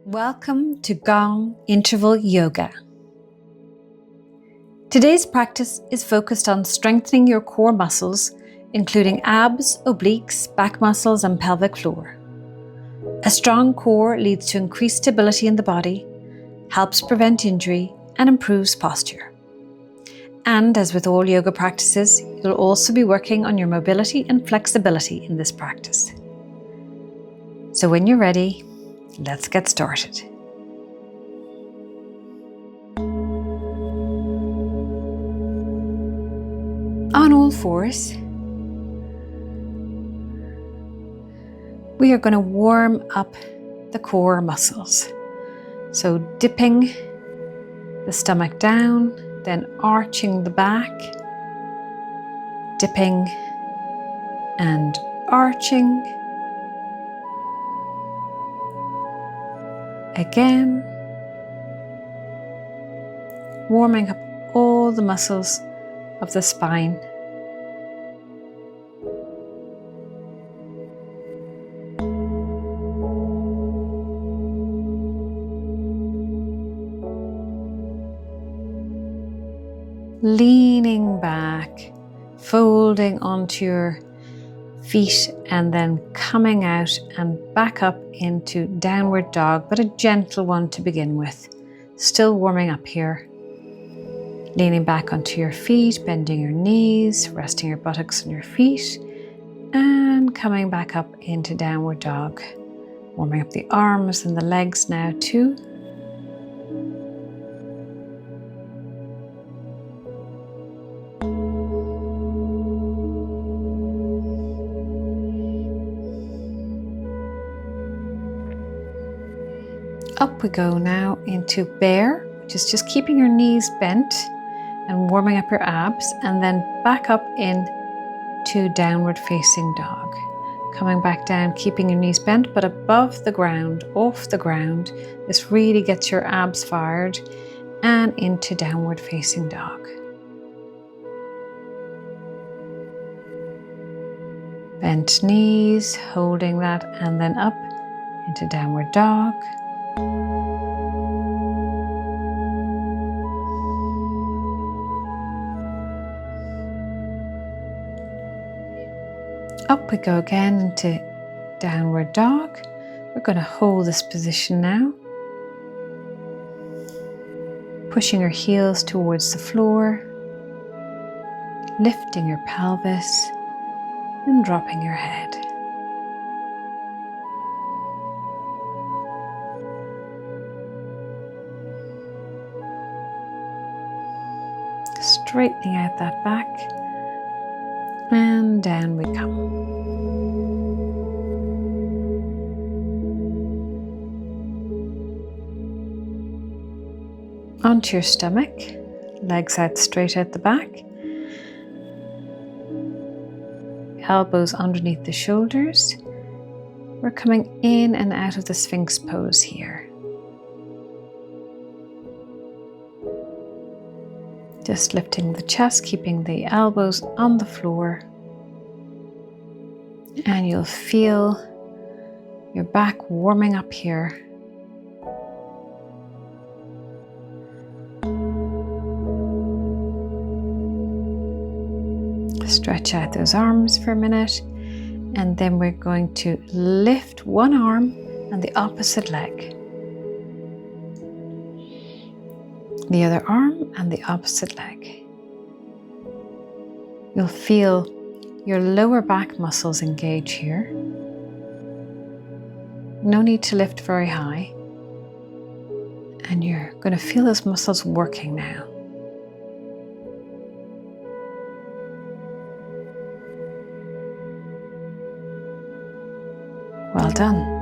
Welcome to Gong Interval Yoga. Today's practice is focused on strengthening your core muscles, including abs, obliques, back muscles, and pelvic floor. A strong core leads to increased stability in the body, helps prevent injury, and improves posture. And as with all yoga practices, you'll also be working on your mobility and flexibility in this practice. So when you're ready, let's get started. On all fours, we are going to warm up the core muscles. So dipping the stomach down, then arching the back, dipping and arching. Again, warming up all the muscles of the spine. Leaning back, folding onto your feet and then coming out and back up into downward dog, but a gentle one to begin with. Still warming up here. Leaning back onto your feet, bending your knees, resting your buttocks on your feet, and coming back up into downward dog. Warming up the arms and the legs now too. Up we go now into bear, which is just keeping your knees bent and warming up your abs, and then back up into downward facing dog. Coming back down, keeping your knees bent but above the ground, off the ground. This really gets your abs fired, and into downward facing dog. Bent knees, holding that, and then up into downward dog. Up we go again into downward dog. We're going to hold this position now. Pushing your heels towards the floor, lifting your pelvis and dropping your head. Straightening out that back. And down we come. Onto your stomach, legs out straight out the back. Elbows underneath the shoulders. We're coming in and out of the Sphinx pose here. Just lifting the chest, keeping the elbows on the floor. And you'll feel your back warming up here. Stretch out those arms for a minute. And then we're going to lift one arm and the opposite leg. The other arm and the opposite leg. You'll feel your lower back muscles engage here. No need to lift very high. And you're going to feel those muscles working now. Well done.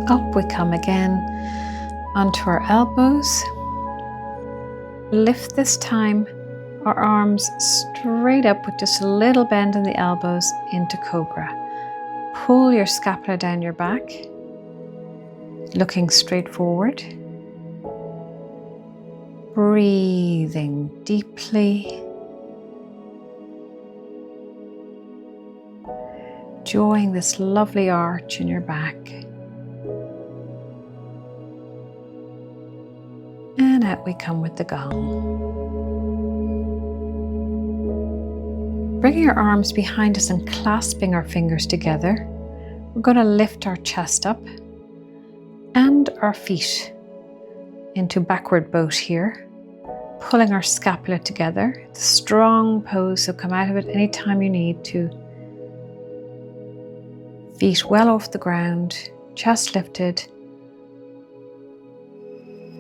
Up we come again onto our elbows. Lift this time our arms straight up with just a little bend in the elbows into cobra. Pull your scapula down your back, looking straight forward. Breathing deeply. enjoying this lovely arch in your back. And out we come with the gong. Bringing our arms behind us and clasping our fingers together, we're going to lift our chest up and our feet into backward boat here, pulling our scapula together. It's a strong pose, so come out of it anytime you need to. Feet well off the ground, chest lifted,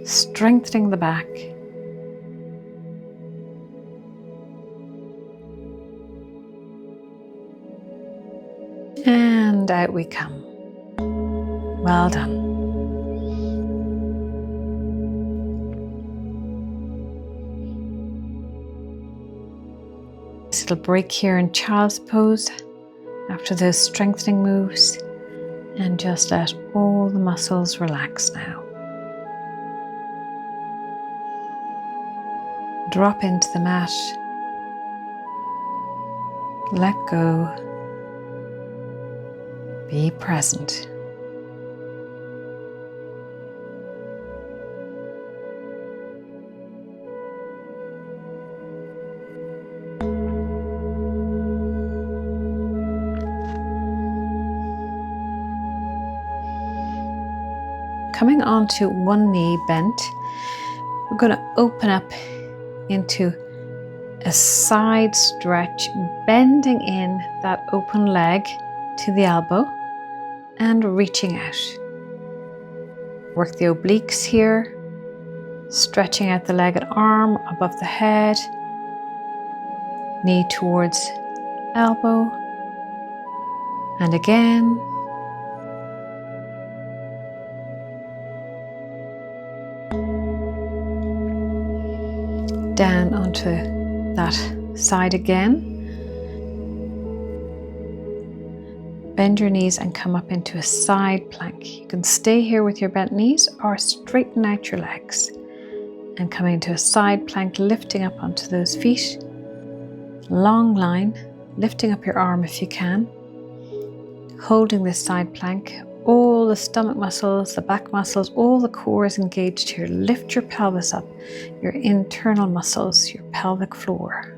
strengthening the back. And out we come. Well done. This little break here in child's pose after those strengthening moves, and just let all the muscles relax now. Drop into the mat. Let go. Be present. Coming onto one knee bent, we're going to open up into a side stretch, bending in that open leg to the elbow and reaching out. Work the obliques here, stretching out the leg and arm above the head, knee towards elbow, and again. Down onto that side again. Bend your knees and come up into a side plank. You can stay here with your bent knees or straighten out your legs. And coming into a side plank, lifting up onto those feet. Long line, lifting up your arm if you can. Holding this side plank. All the stomach muscles, the back muscles, all the core is engaged here. Lift your pelvis up, your internal muscles, your pelvic floor.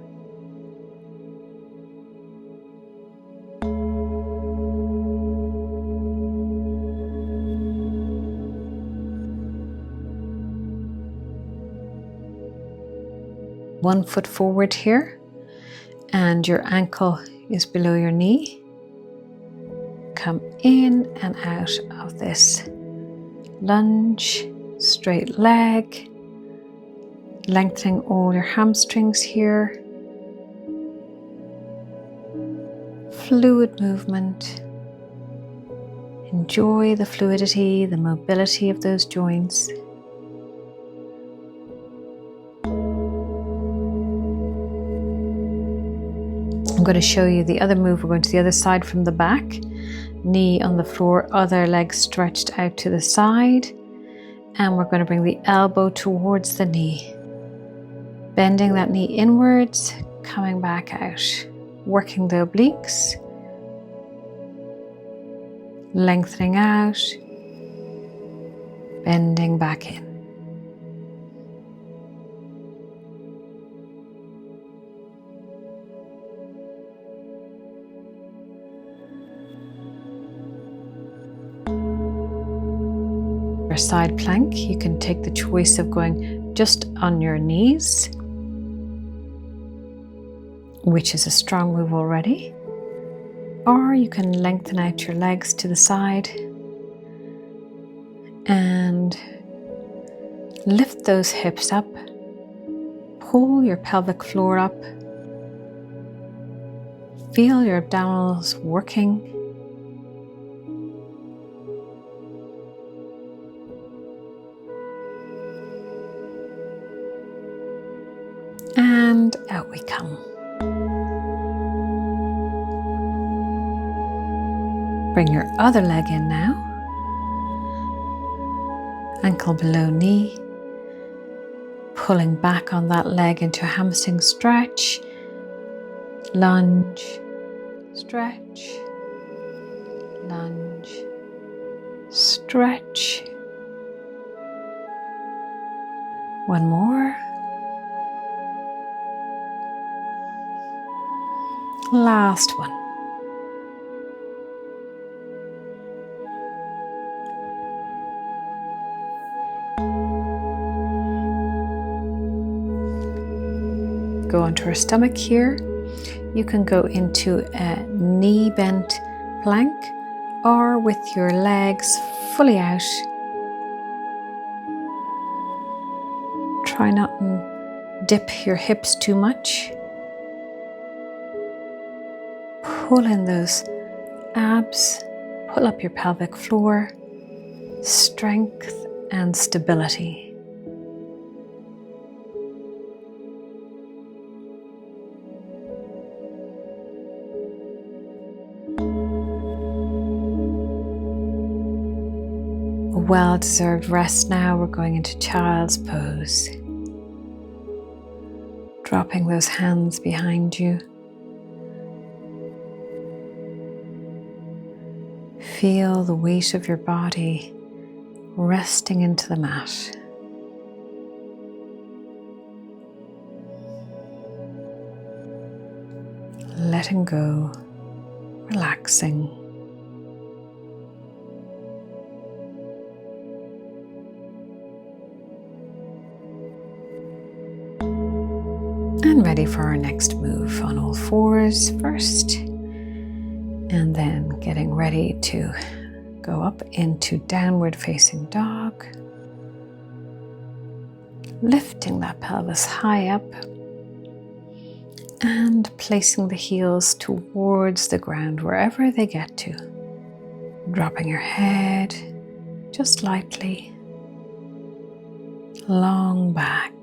One foot forward here, and your ankle is below your knee. Come in and out of this lunge, straight leg, lengthening all your hamstrings here. Fluid movement. Enjoy the fluidity, the mobility of those joints. I'm going to show you the other move. We're going to the other side from the back. Knee on the floor, other leg stretched out to the side. And we're going to bring the elbow towards the knee. Bending that knee inwards, coming back out. Working the obliques. Lengthening out. Bending back in. Side plank, you can take the choice of going just on your knees, which is a strong move already, or you can lengthen out your legs to the side and lift those hips up, pull your pelvic floor up, feel your abdominals working. And out we come. Bring your other leg in now. Ankle below knee. Pulling back on that leg into a hamstring stretch. Lunge, stretch, lunge, stretch. One more. Last one. Go onto our stomach here. You can go into a knee bent plank or with your legs fully out. Try not to dip your hips too much. Pull in those abs, pull up your pelvic floor, strength and stability. A well-deserved rest now. We're going into child's pose. Dropping those hands behind you. Feel the weight of your body resting into the mat. Letting go, relaxing. And ready for our next move on all fours first. And then getting ready to go up into downward facing dog. Lifting that pelvis high up and placing the heels towards the ground wherever they get to. Dropping your head just lightly, long back.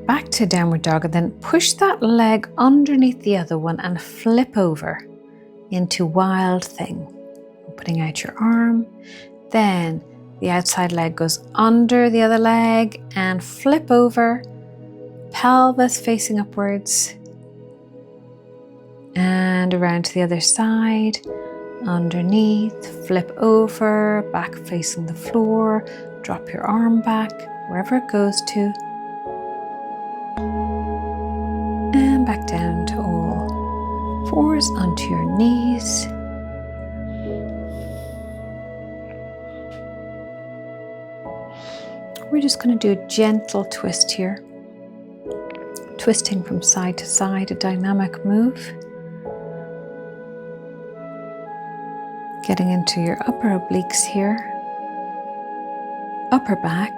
Back to downward dog, and then push that leg underneath the other one and flip over into wild thing. Opening out your arm, then the outside leg goes under the other leg and flip over, pelvis facing upwards and around to the other side, underneath, flip over, back facing the floor, drop your arm back wherever it goes to. And back down to all fours onto your knees. We're just going to do a gentle twist here. Twisting from side to side, a dynamic move. Getting into your upper obliques here. Upper back.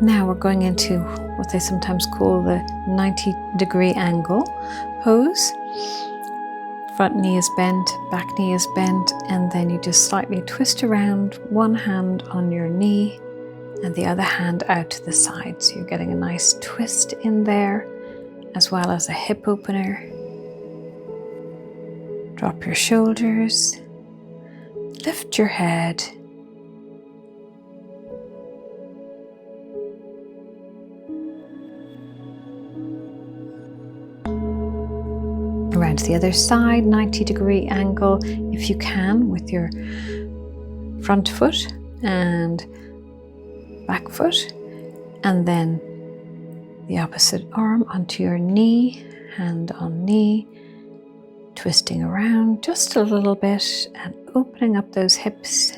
Now we're going into what they sometimes call the 90-degree angle pose. Front knee is bent, back knee is bent, and then you just slightly twist around, one hand on your knee and the other hand out to the side. So you're getting a nice twist in there, as well as a hip opener. Drop your shoulders, lift your head. Around to the other side, 90-degree angle if you can, with your front foot and back foot, and then the opposite arm onto your knee, hand on knee, twisting around just a little bit and opening up those hips.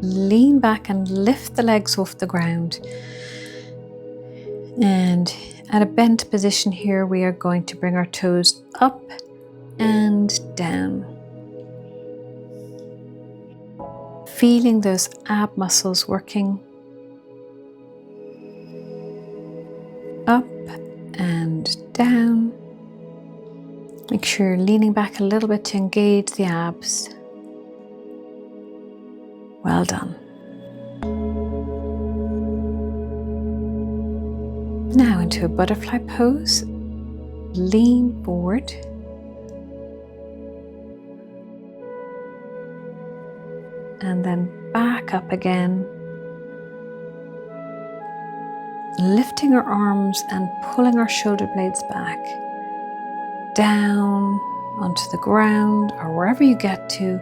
Lean back and lift the legs off the ground. And at a bent position here, we are going to bring our toes up and down. Feeling those ab muscles working. Up and down. Make sure you're leaning back a little bit to engage the abs. Well done. Now into a butterfly pose. Lean forward. And then back up again. Lifting our arms and pulling our shoulder blades back. Down onto the ground or wherever you get to.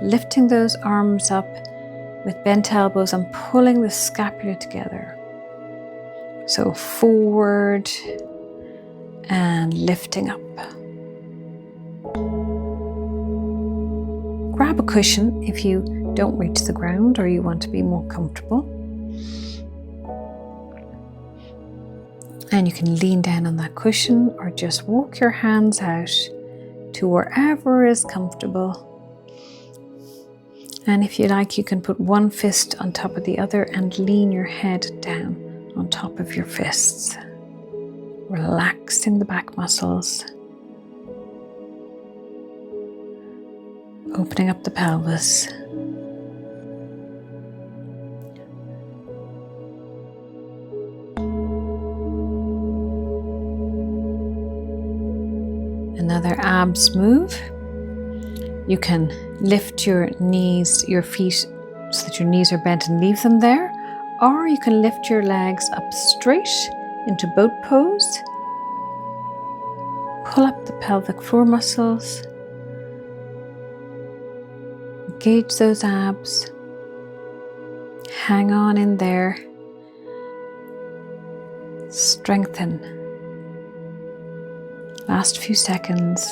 Lifting those arms up with bent elbows and pulling the scapula together. So forward and lifting up. Grab a cushion if you don't reach the ground or you want to be more comfortable. And you can lean down on that cushion or just walk your hands out to wherever is comfortable. And if you like, you can put one fist on top of the other and lean your head down on top of your fists. Relaxing the back muscles. Opening up the pelvis. Another abs move. You can lift your knees, your feet, so that your knees are bent and leave them there. Or you can lift your legs up straight into boat pose. Pull up the pelvic floor muscles. Engage those abs. Hang on in there. Strengthen. Last few seconds.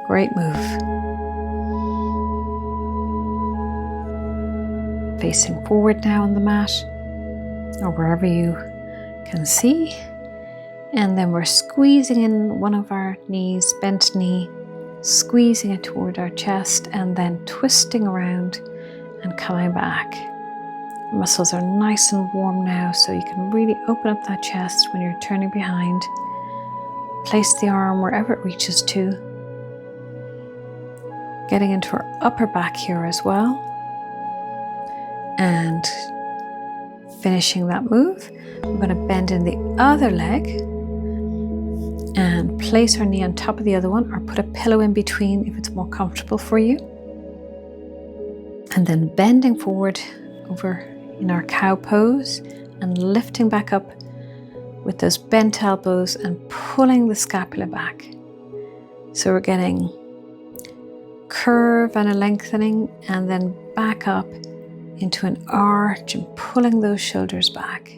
Great move. Facing forward now on the mat or wherever you can see. And then we're squeezing in one of our knees, bent knee, squeezing it toward our chest and then twisting around and coming back. The muscles are nice and warm now, so you can really open up that chest when you're turning behind. Place the arm wherever it reaches to. Getting into our upper back here as well. And finishing that move, we're going to bend in the other leg and place our knee on top of the other one or put a pillow in between if it's more comfortable for you. And then bending forward over in our cow pose and lifting back up with those bent elbows and pulling the scapula back. So we're getting curve and a lengthening and then back up into an arch and pulling those shoulders back.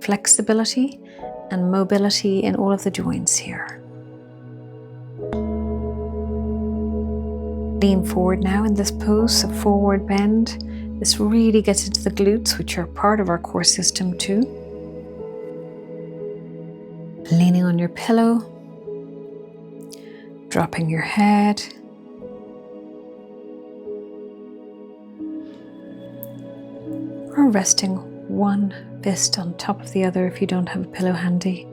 Flexibility and mobility in all of the joints here. Lean forward now in this pose, a forward bend. This really gets into the glutes, which are part of our core system too. Leaning on your pillow, dropping your head. Or resting one fist on top of the other if you don't have a pillow handy.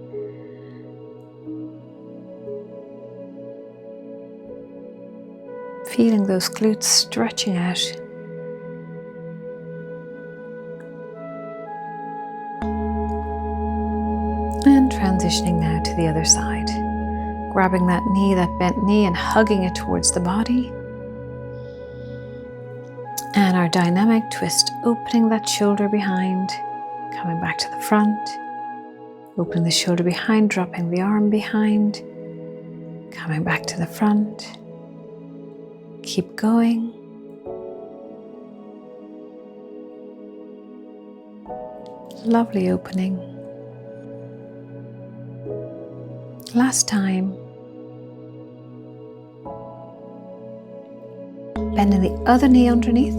Feeling those glutes stretching out. And transitioning now to the other side. Grabbing that knee, that bent knee, and hugging it towards the body. And our dynamic twist, opening that shoulder behind, coming back to the front. Opening the shoulder behind, dropping the arm behind, coming back to the front. Keep going. Lovely opening. Last time, Bending the other knee underneath.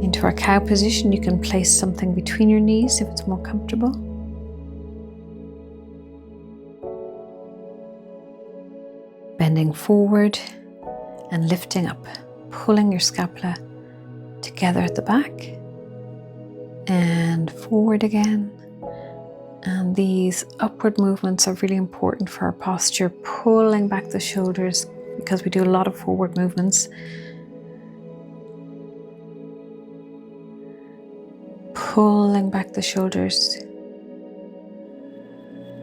Into our cow position, you can place something between your knees if it's more comfortable. Bending forward and lifting up, pulling your scapula together at the back and forward again. And these upward movements are really important for our posture, pulling back the shoulders because we do a lot of forward movements. Pulling back the shoulders.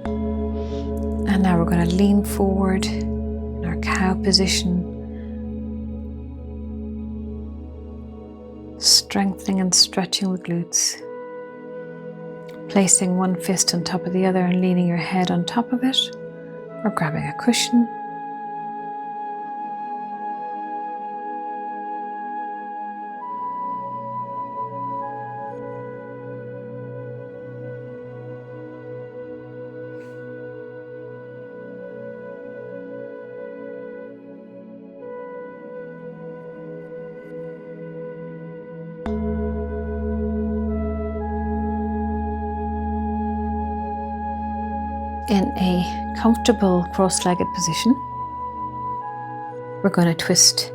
And now we're going to lean forward in our cow position, strengthening and stretching the glutes. Placing one fist on top of the other and leaning your head on top of it, or grabbing a cushion. In a comfortable cross-legged position, we're going to twist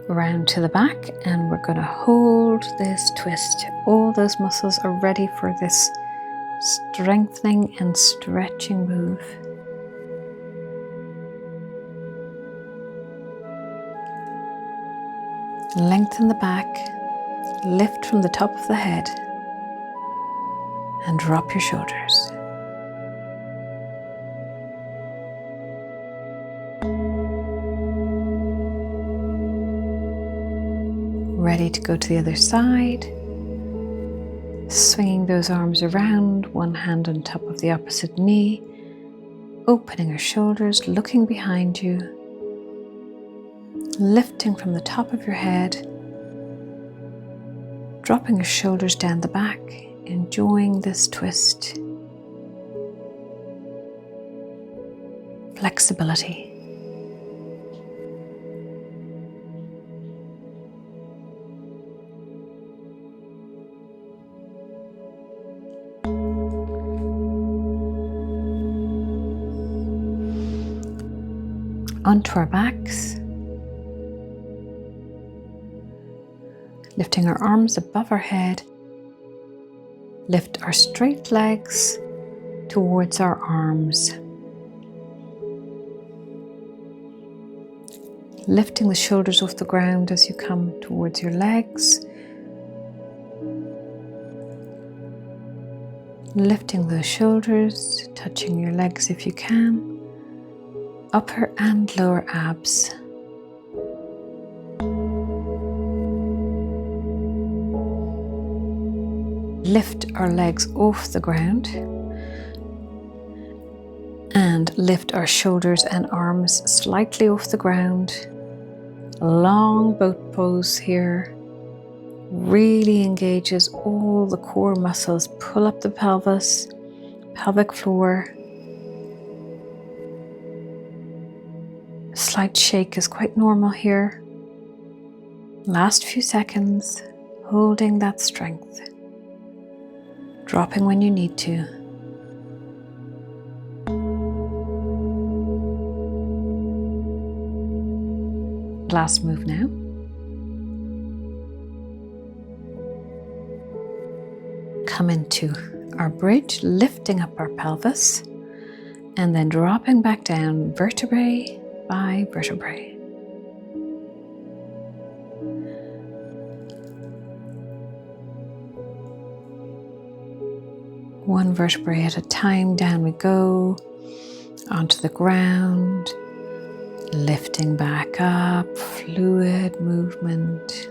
around to the back and we're going to hold this twist. All those muscles are ready for this strengthening and stretching move. Lengthen the back, lift from the top of the head and drop your shoulders. Ready to go to the other side. Swinging those arms around, one hand on top of the opposite knee, opening your shoulders, looking behind you, lifting from the top of your head, dropping your shoulders down the back, enjoying this twist. Flexibility. Onto our backs, lifting our arms above our head, lift our straight legs towards our arms, lifting the shoulders off the ground as you come towards your legs, lifting those shoulders, touching your legs if you can. Upper and lower abs. Lift our legs off the ground and lift our shoulders and arms slightly off the ground. Long boat pose here. Really engages all the core muscles. Pull up the pelvis, pelvic floor. A slight shake is quite normal here. Last few seconds, holding that strength. Dropping when you need to. Last move now. Come into our bridge, lifting up our pelvis, and then dropping back down vertebrae by vertebrae. One vertebrae at a time, down we go, onto the ground, lifting back up, fluid movement,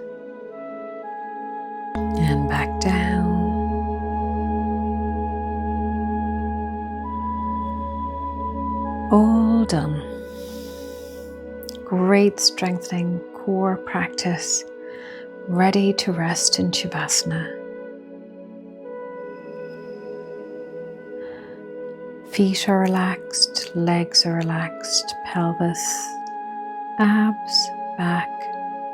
and back down. All done. Great strengthening core practice, ready to rest in Shavasana. Feet are relaxed, legs are relaxed, pelvis, abs, back,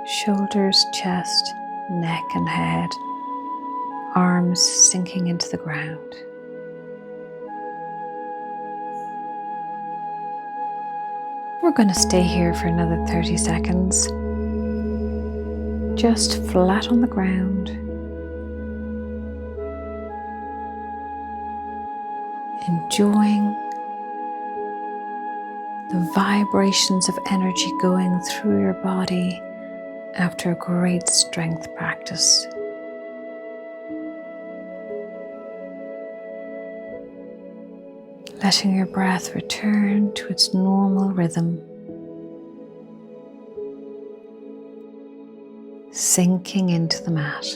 Shoulders, chest, neck and head, arms sinking into the ground. We're going to stay here for another 30 seconds, just flat on the ground, enjoying the vibrations of energy going through your body after a great strength practice. Letting your breath return to its normal rhythm, sinking into the mat.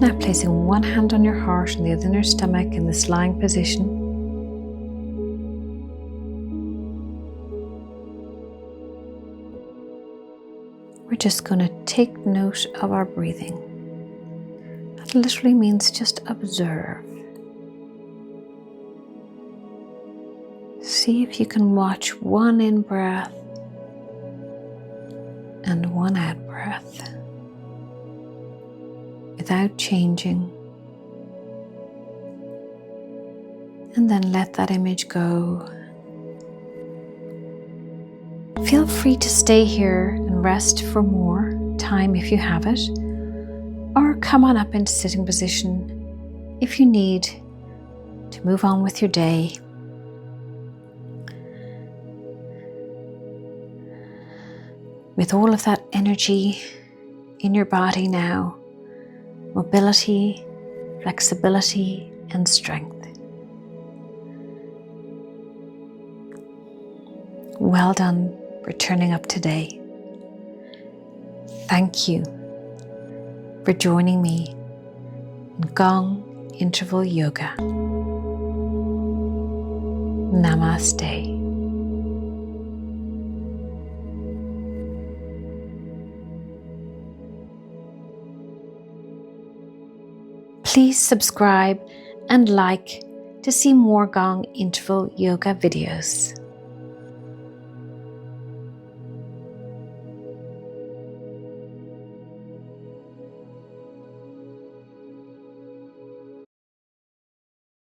Now placing one hand on your heart and the other on your stomach in this lying position. We're just going to take note of our breathing. That literally means just observe. See if you can watch one in-breath and one out-breath without changing. And then let that image go. Feel free to stay here and rest for more time if you have it, or come on up into sitting position if you need to move on with your day. With all of that energy in your body now, mobility, flexibility, and strength. Well done for turning up today. Thank you for joining me in Gong Interval Yoga. Namaste. Please subscribe and like to see more Gong Interval Yoga videos.